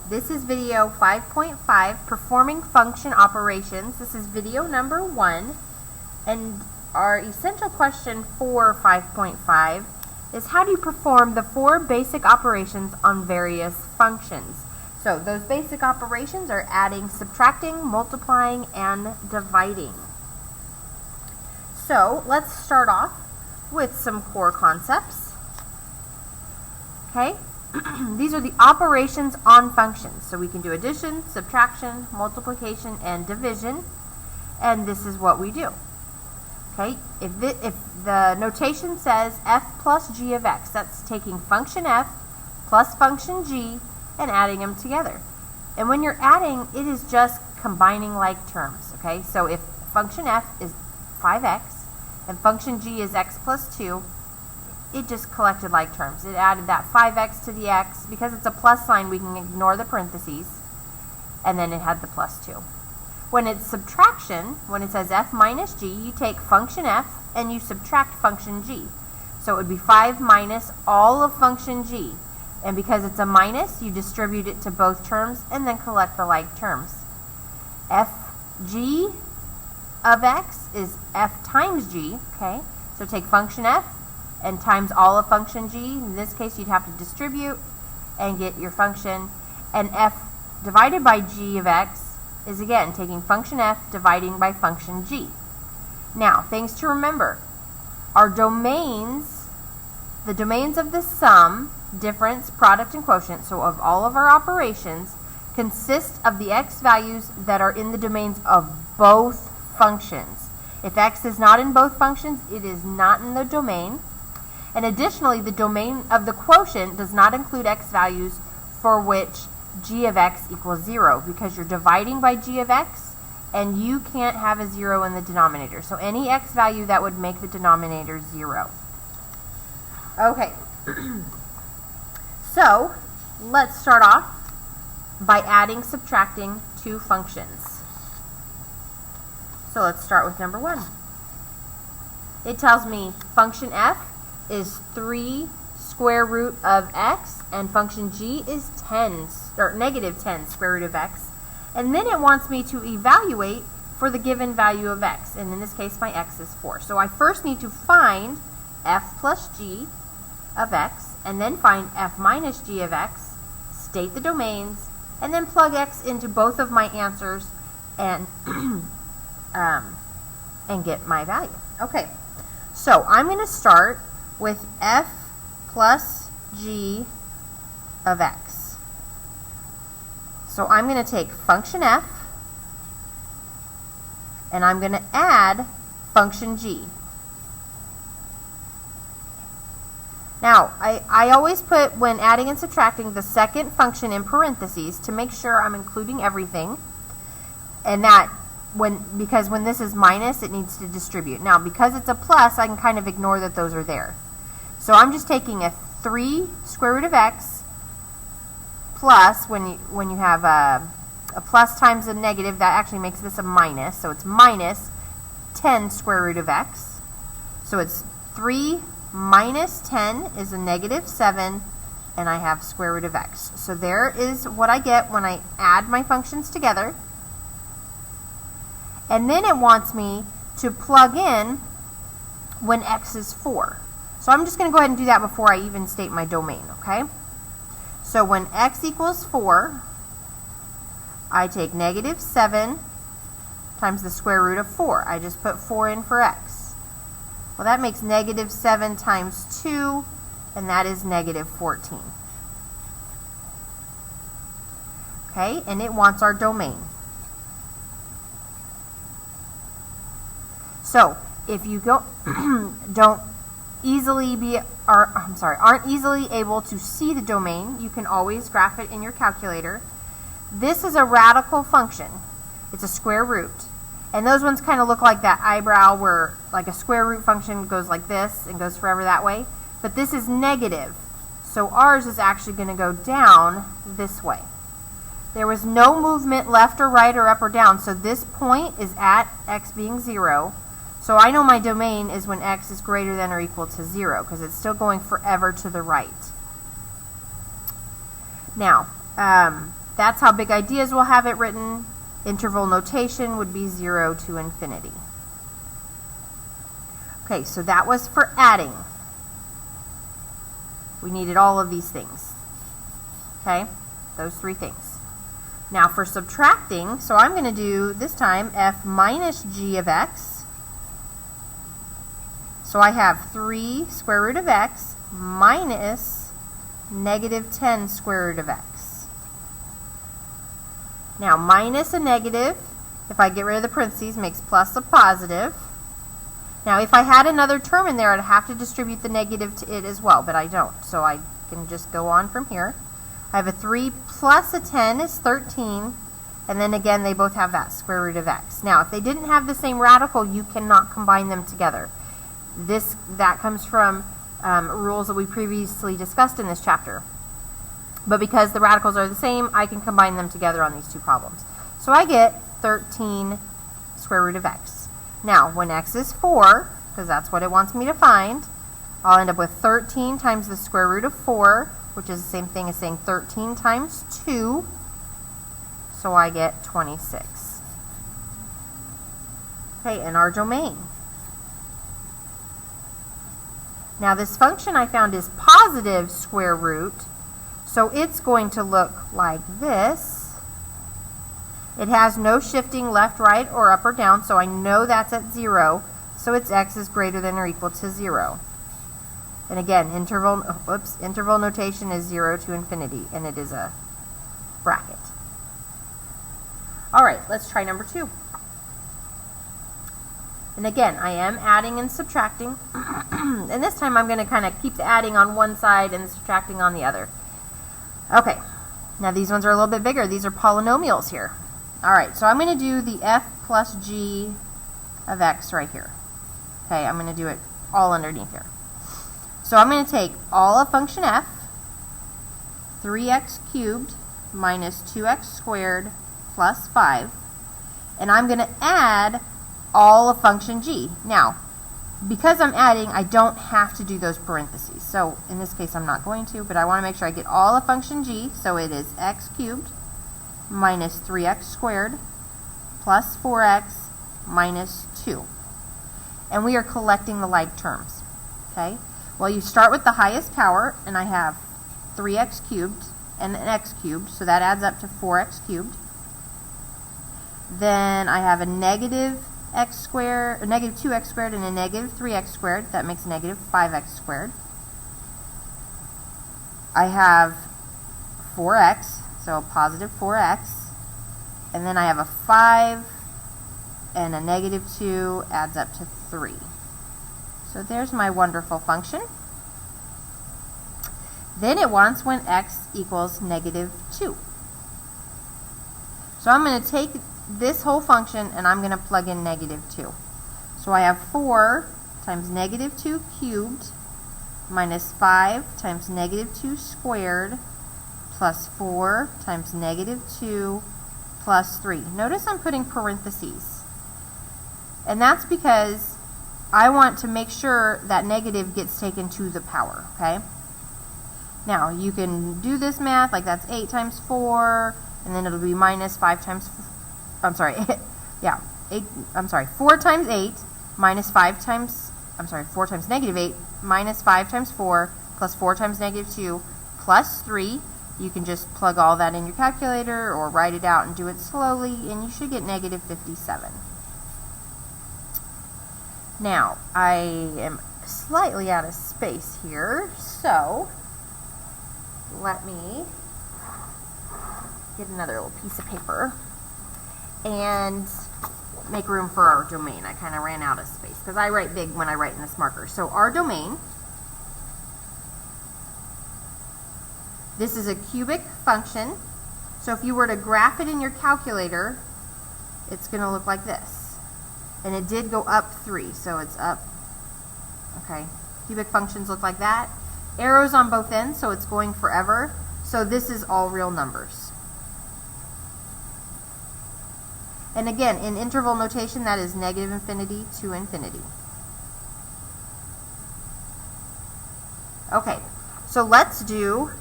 This is video 5.5, performing function operations. This is video number 1, and our essential question for 5.5 is how do you perform the 4 basic operations on various functions? So those basic operations are adding, subtracting, multiplying, and dividing. So let's start off with some core concepts. Okay? These are the operations on functions. So we can do addition, subtraction, multiplication, and division. And this is what we do. Okay? If the notation says f plus g of x, that's taking function f plus function g and adding them together. And when you're adding, it is just combining like terms. Okay? So if function f is 5x and function g is x plus 2, it just collected like terms. It added that 5x to the x. Because it's a plus sign, we can ignore the parentheses. And then it had the plus 2. When it's subtraction, when it says f minus g, you take function f and you subtract function g. So it would be 5 minus all of function g. And because it's a minus, you distribute it to both terms and then collect the like terms. Fg of x is f times g. Okay, so take function f and times all of function g. In this case, you'd have to distribute and get your function. And f divided by g of x is, again, taking function f dividing by function g. Now, things to remember. Our domains, the domains of the sum, difference, product, and quotient, so of all of our operations, consist of the x values that are in the domains of both functions. If x is not in both functions, it is not in the domain. And additionally, the domain of the quotient does not include x values for which g of x equals 0, because you're dividing by g of x, and you can't have a 0 in the denominator. So any x value that would make the denominator 0. Okay. So let's start off by adding, subtracting 2 functions. So let's start with number 1. It tells me function f is 3 square root of x, and function g is 10, or negative 10 square root of x. And then it wants me to evaluate for the given value of x, and in this case my x is 4. So I first need to find f plus g of x, and then find f minus g of x, state the domains, and then plug x into both of my answers and and get my value. Okay, so I'm going to start with f plus g of x. So I'm going to take function f and I'm going to add function g. Now, I always put, when adding and subtracting, the second function in parentheses to make sure I'm including everything, and that because when this is minus, it needs to distribute. Now, because it's a plus, I can kind of ignore that those are there. So I'm just taking a 3 square root of x plus, when you have a plus times a negative, that actually makes this a minus. So it's minus 10 square root of x. So it's 3 minus 10 is a negative 7, and I have square root of x. So there is what I get when I add my functions together. And then it wants me to plug in when x is 4. So I'm just going to go ahead and do that before I even state my domain, okay? So when x equals 4, I take negative 7 times the square root of 4. I just put 4 in for x. Well, that makes negative 7 times 2, and that is negative 14. Okay, and it wants our domain. So if you aren't easily able to see the domain, you can always graph it in your calculator. This is a radical function. It's a square root. And those ones kind of look like that eyebrow where like a square root function goes like this and goes forever that way. But this is negative. So ours is actually going to go down this way. There was no movement left or right or up or down. So this point is at x being 0. So I know my domain is when x is greater than or equal to 0, because it's still going forever to the right. Now, That's how Big Ideas will have it written. Interval notation would be 0 to infinity. Okay, so that was for adding. We needed all of these things. Okay, those three things. Now for subtracting, so I'm going to do, this time, f minus g of x. So I have 3 square root of x minus negative 10 square root of x. Now minus a negative, if I get rid of the parentheses, makes plus a positive. Now if I had another term in there, I'd have to distribute the negative to it as well, but I don't. So I can just go on from here. I have a 3 plus a 10 is 13, and then again they both have that square root of x. Now if they didn't have the same radical, you cannot combine them together. That comes from rules that we previously discussed in this chapter. But because the radicals are the same, I can combine them together on these two problems. So I get 13 square root of x. Now, when x is 4, because that's what it wants me to find, I'll end up with 13 times the square root of 4, which is the same thing as saying 13 times 2. So I get 26. Okay, and our domain. Now this function I found is positive square root, so it's going to look like this. It has no shifting left, right, or up or down, so I know that's at 0, so its x is greater than or equal to 0. And again, interval notation is 0 to infinity, and it is a bracket. All right, let's try number 2. And again, I am adding and subtracting. And this time I'm going to kind of keep the adding on one side and the subtracting on the other. Okay, now these ones are a little bit bigger. These are polynomials here. All right, so I'm going to do the f plus g of x right here. Okay, I'm going to do it all underneath here. So I'm going to take all of function f, 3x cubed minus 2x squared plus 5, and I'm going to add all of function g. Now, because I'm adding, I don't have to do those parentheses. So in this case, I'm not going to, but I want to make sure I get all of function g. So it is x cubed minus 3x squared plus 4x minus 2. And we are collecting the like terms. Okay? Well, you start with the highest power, and I have 3x cubed and an x cubed, so that adds up to 4x cubed. Then I have a negative x squared, a negative 2x squared, and a negative 3x squared. That makes negative 5x squared. I have 4x, so a positive 4x. And then I have a 5 and a negative 2 adds up to 3. So there's my wonderful function. Then it wants when x equals negative 2. So I'm going to take this whole function and I'm going to plug in negative 2. So I have 4 times negative 2 cubed minus 5 times negative 2 squared plus 4 times negative 2 plus 3. Notice I'm putting parentheses. And that's because I want to make sure that negative gets taken to the power, okay? Now, you can do this math, like that's 8 times 4, and then it'll be minus 5 times 4 times 8 minus 5 times, 4 times negative 8 minus 5 times 4 plus 4 times negative 2 plus 3. You can just plug all that in your calculator or write it out and do it slowly, and you should get negative 57. Now, I am slightly out of space here, so let me get another little piece of paper and make room for our domain. I kind of ran out of space because I write big when I write in this marker. So our domain, this is a cubic function. So if you were to graph it in your calculator, it's going to look like this. And it did go up 3, so it's up. Okay, cubic functions look like that. Arrows on both ends, so it's going forever. So this is all real numbers. And again, in interval notation, that is negative infinity to infinity. Okay, so let's do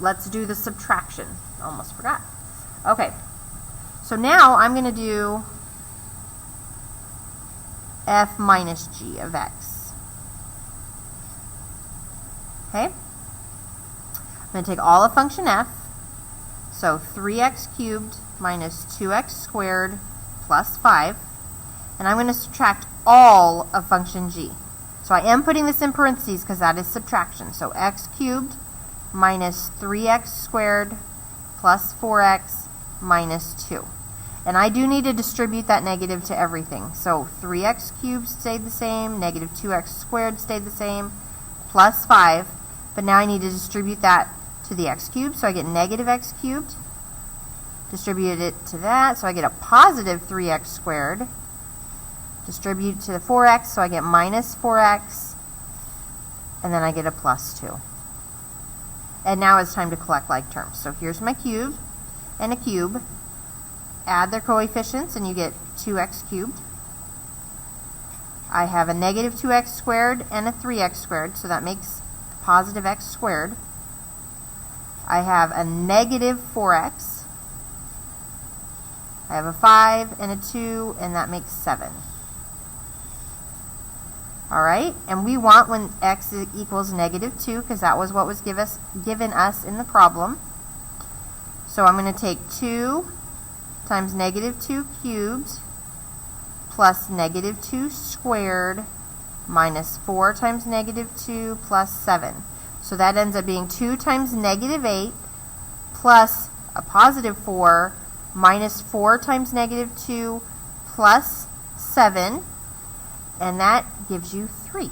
let's do the subtraction. Almost forgot. Okay, so now I'm going to do f minus g of x. Okay? I'm going to take all of function f, so 3x cubed minus 2x squared plus 5, and I'm going to subtract all of function g. So I am putting this in parentheses because that is subtraction. So x cubed minus 3x squared plus 4x minus 2. And I do need to distribute that negative to everything. So 3x cubed stayed the same, negative 2x squared stayed the same, plus 5. But now I need to distribute that to the x cubed, so I get negative x cubed. Distribute it to that, so I get a positive 3x squared. Distribute to the 4x, so I get minus 4x. And then I get a plus 2. And now it's time to collect like terms. So here's my cube and a cube. Add their coefficients and you get 2x cubed. I have a negative 2x squared and a 3x squared, so that makes positive x squared. I have a negative 4x. I have a 5 and a 2, and that makes 7. Alright, and we want when x equals negative 2, because that was what was given us in the problem. So I'm going to take 2 times negative 2 cubed plus negative 2 squared minus 4 times negative 2 plus 7. So that ends up being 2 times negative 8 plus a positive 4 minus 4 times negative 2 plus 7, and that gives you 3.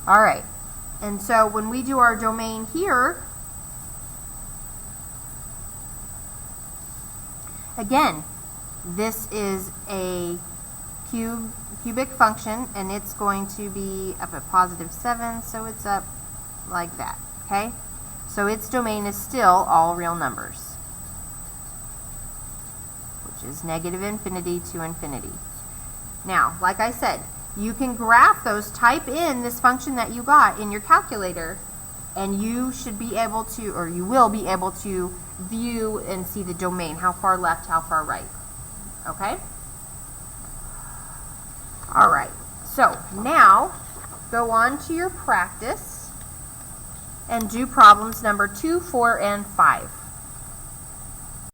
All right, and so when we do our domain here, again, this is a cubic function, and it's going to be up at positive 7, so it's up like that, okay? So its domain is still all real numbers, which is negative infinity to infinity. Now, like I said, you can graph those, type in this function that you got in your calculator, and you should be able to, or you will be able to view and see the domain, how far left, how far right, okay? All right, so now go on to your practice and do problems number 2, 4, and 5.